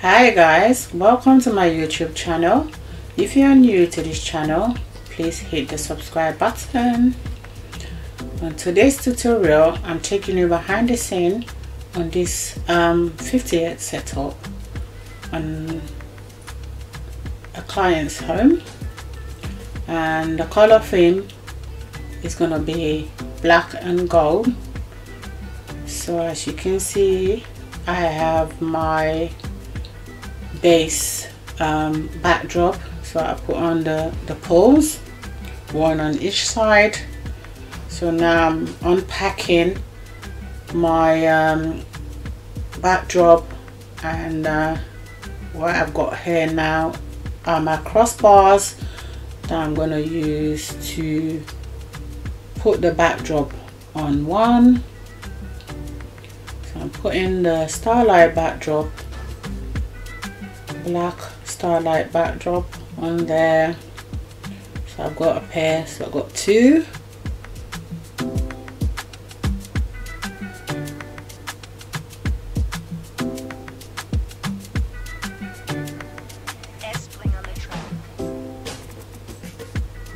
Hi guys, welcome to my YouTube channel. If you are new to this channel, please hit the subscribe button. On today's tutorial, I'm taking you behind the scene on this 50th setup on a client's home, and the color theme is going to be black and gold. So as you can see, I have my base backdrop, so I put on the poles, one on each side. So now I'm unpacking my backdrop, and what I've got here now are my crossbars that I'm going to use to put the backdrop on one. So I'm putting the starlight backdrop, black starlight backdrop on there. So I've got a pair, so I've got two.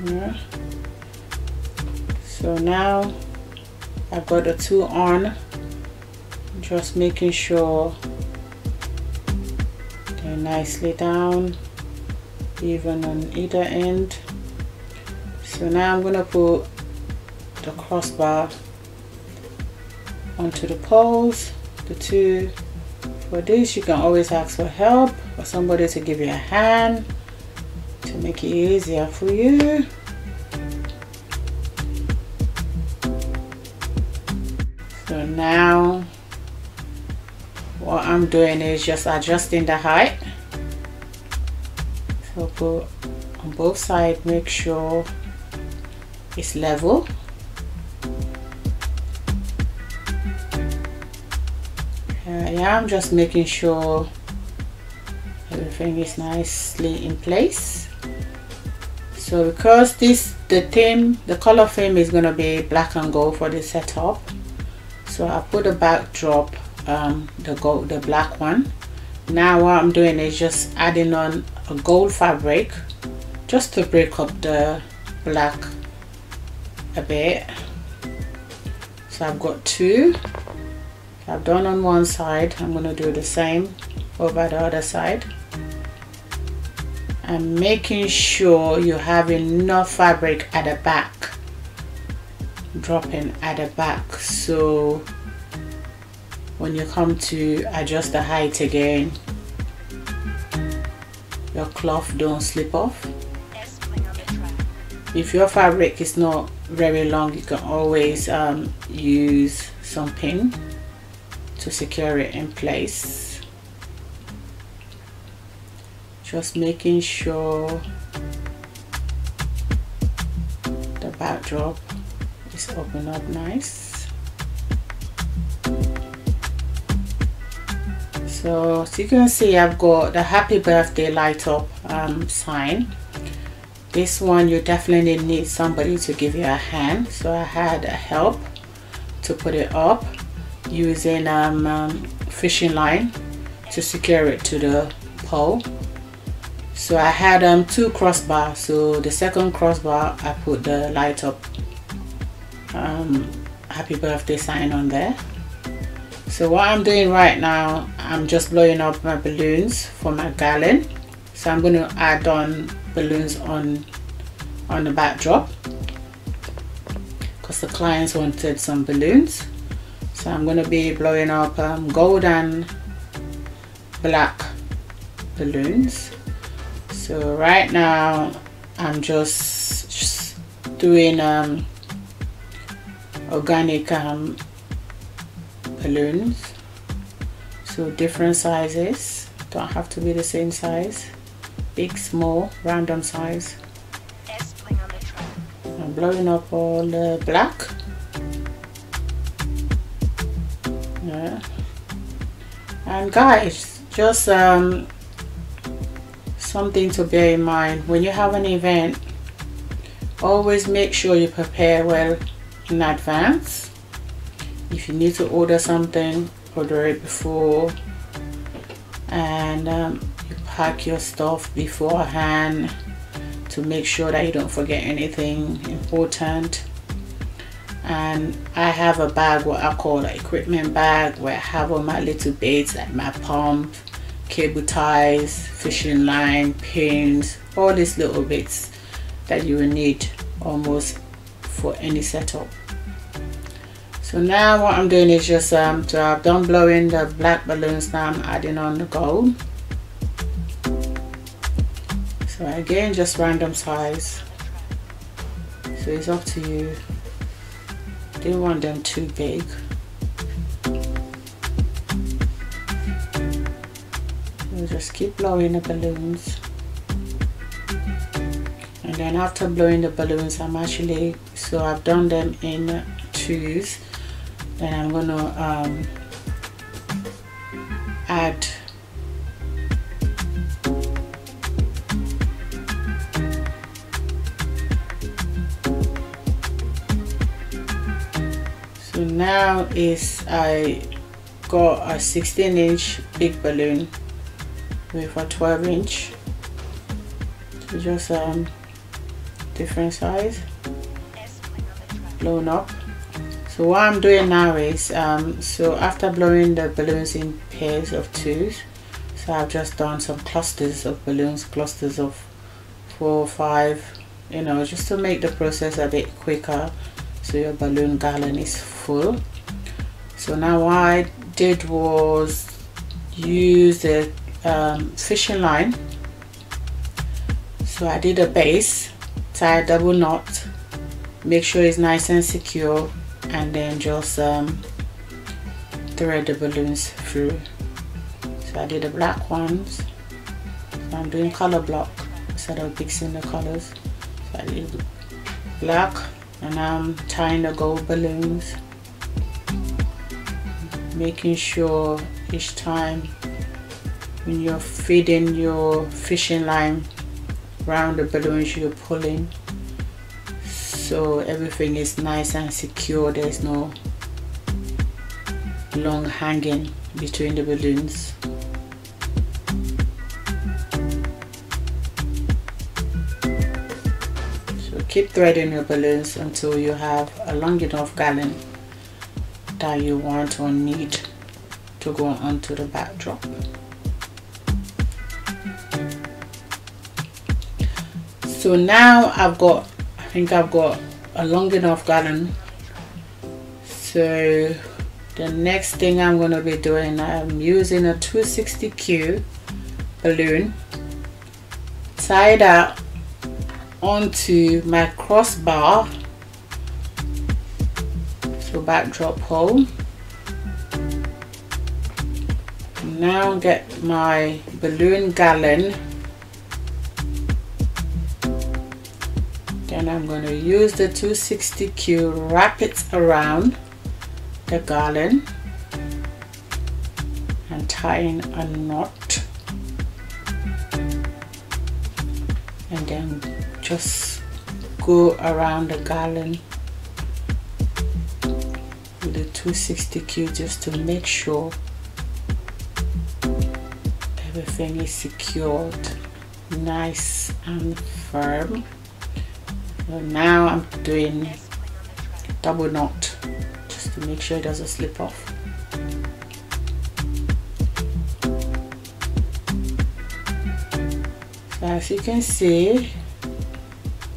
Yeah. So now I've got the two on, just making sure they're nicely down, even on either end. So now I'm gonna put the crossbar onto the poles, the two. For this, you can always ask for help or somebody to give you a hand to make it easier for you. So now what I'm doing is just adjusting the height. So put on both sides, make sure it's level. Yeah, I'm just making sure everything is nicely in place. So because the color theme is going to be black and gold for the setup, so I put the backdrop, the black one. Now what I'm doing is just adding on a gold fabric just to break up the black a bit. So I've got two. I've done on one side, I'm going to do the same over the other side. And making sure you have enough fabric at the back, dropping at the back, so when you come to adjust the height again, your cloth don't slip off. If your fabric is not very long, you can always use some pin to secure it in place. Just making sure the backdrop is open up nice. So as you can see, I've got the happy birthday light up sign. This one you definitely need somebody to give you a hand, so I had a help to put it up using fishing line to secure it to the pole. So I had two crossbars, so the second crossbar I put the light up happy birthday sign on there. So what I'm doing right now, I'm just blowing up my balloons for my garland. So I'm going to add on balloons on the backdrop because the clients wanted some balloons. So I'm going to be blowing up gold and black balloons. So right now I'm just doing organic balloons, so different sizes, don't have to be the same size, big, small, random size. I'm blowing up all the black. Yeah. And guys, just something to bear in mind when you have an event, always make sure you prepare well in advance. If you need to order something, order it before and you pack your stuff beforehand to make sure that you don't forget anything important. And I have a bag, what I call an equipment bag, where I have all my little bits like my pump, cable ties, fishing line, pins, all these little bits that you will need almost for any setup. So now what I'm doing is just so I've done blowing the black balloons. Now I'm adding on the gold. So again, just random size, so it's up to you. Don't want them too big. So just keep blowing the balloons, and then after blowing the balloons, so I've done them in twos. Then I'm gonna add so now I got a 16-inch big balloon with a 12-inch, so just different size blown up. So what I'm doing now is so after blowing the balloons in pairs of twos, so I've just done some clusters of balloons, clusters of 4 or 5, you know, just to make the process a bit quicker, so your balloon garland is full. So now what I did was use the fishing line. So I did a base, tie a double knot, make sure it's nice and secure, and then just thread the balloons through. So I did the black ones. So I'm doing color block instead of mixing the colors. So I did black, and I'm tying the gold balloons, making sure each time when you're feeding your fishing line around the balloons, you're pulling, so everything is nice and secure. There's no long hanging between the balloons. So keep threading your balloons until you have a long enough garland that you want or need to go onto the backdrop. So now I think I've got a long enough garland. So the next thing I'm going to be doing, I'm using a 260Q balloon, tie that onto my crossbar, so backdrop hole. Now get my balloon garland. Then I'm going to use the 260Q, wrap it around the garland and tie in a knot, and then just go around the garland with the 260Q just to make sure everything is secured nice and firm. So now I'm doing double knot just to make sure it doesn't slip off. So as you can see,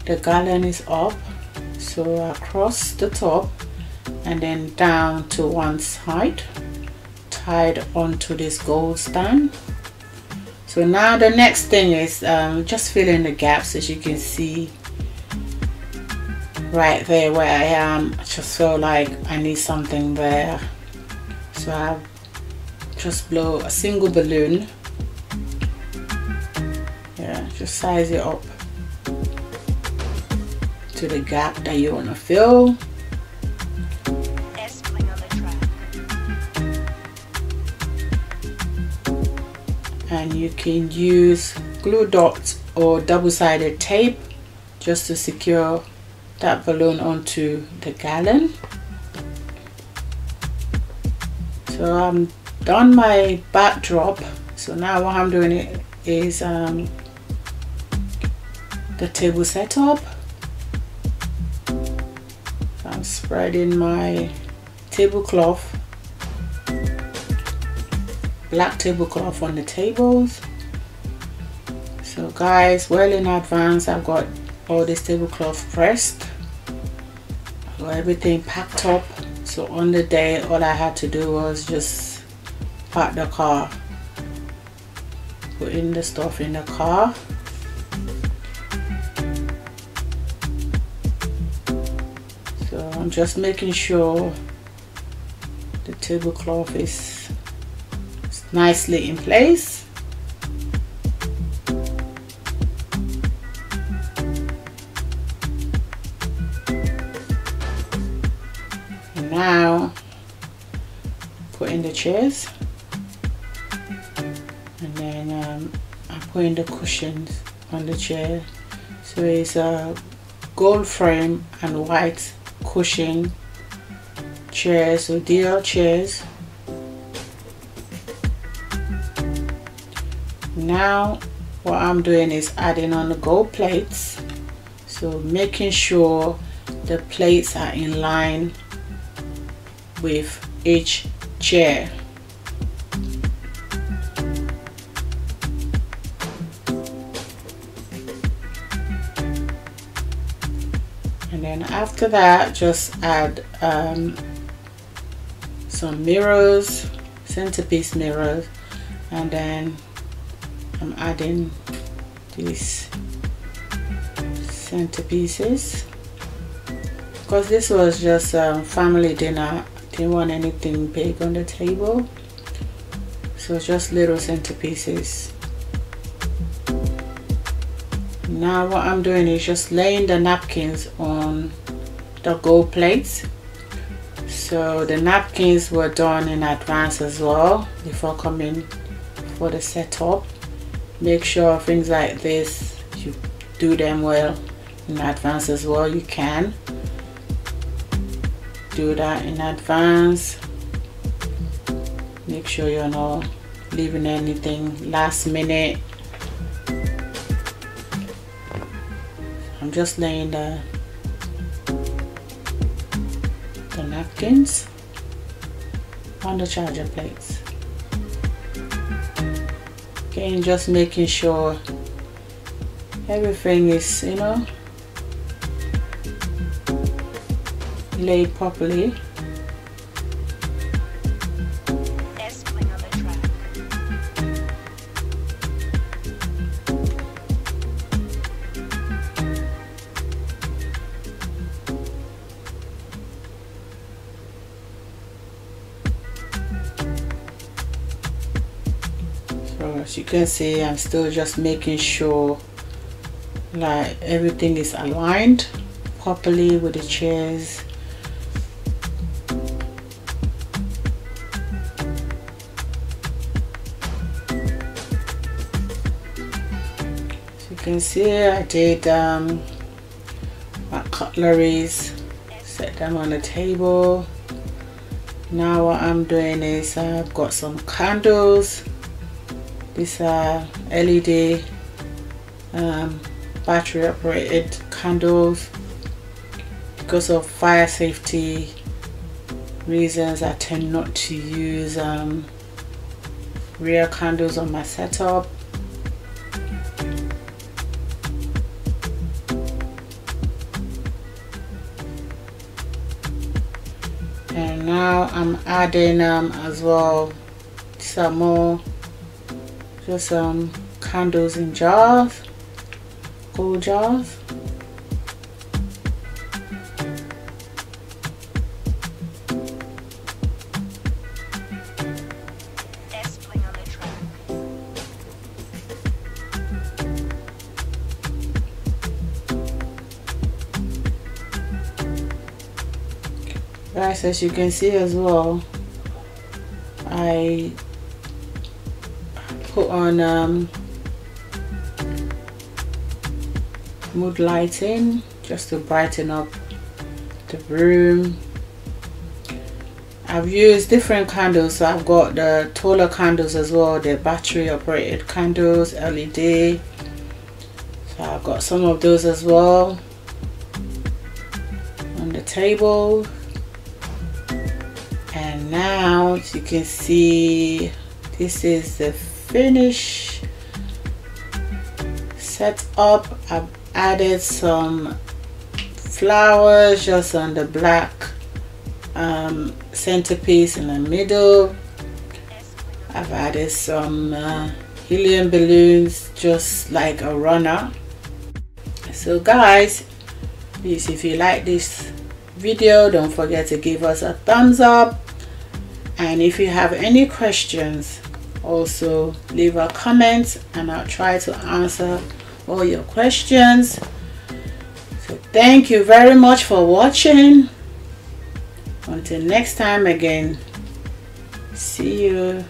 the garland is up, so across the top and then down to one side, tied onto this gold stand. So now the next thing is just fill in the gaps. As you can see right there where I am, I just feel like I need something there, so I just blow a single balloon. Yeah, just size it up to the gap that you want to fill. And you can use glue dots or double-sided tape just to secure that balloon onto the garland. So I'm done my backdrop, So now what I'm doing is the table setup. I'm spreading my tablecloth, black tablecloth on the tables. So guys, well in advance I've got all this tablecloth pressed. I've got everything packed up. So on the day all I had to do was just park the car, put in the stuff in the car. So I'm just making sure the tablecloth is nicely in place. And now put in the chairs, and then I'm putting the cushions on the chair. So it's a gold frame and white cushion chairs, so Dior chairs. Now what I'm doing is adding on the gold plates, so making sure the plates are in line with each chair. And then after that, just add some mirrors, centerpiece mirrors, and then I'm adding these centerpieces because this was just family dinner. Didn't want anything big on the table, so just little centerpieces. Now what I'm doing is just laying the napkins on the gold plates. So the napkins were done in advance as well before coming for the setup. Make sure things like this, you do them well in advance as well. You can do that in advance. Make sure you're not leaving anything last minute. I'm just laying the napkins on the charger plates. Again, just making sure everything is, you know, laid properly. So as you can see, I'm still just making sure like everything is aligned properly with the chairs. As you can see, I did my cutleries, set them on the table. Now what I'm doing is I've got some candles. These are LED battery operated candles. Because of fire safety reasons, I tend not to use real candles on my setup. And now I'm adding as well some more, just some candles in jars, gold jars. Guys, as you can see as well, I put on mood lighting just to brighten up the room. I've used different candles. So I've got the taller candles as well, the battery operated candles, LED. So I've got some of those as well on the table. And now, as you can see, this is the finish set up. I've added some flowers just on the black centerpiece in the middle. I've added some helium balloons just like a runner. So guys, please, if you like this video, don't forget to give us a thumbs up, and if you have any questions, also leave a comment and I'll try to answer all your questions. So thank you very much for watching. Until next time again, see you.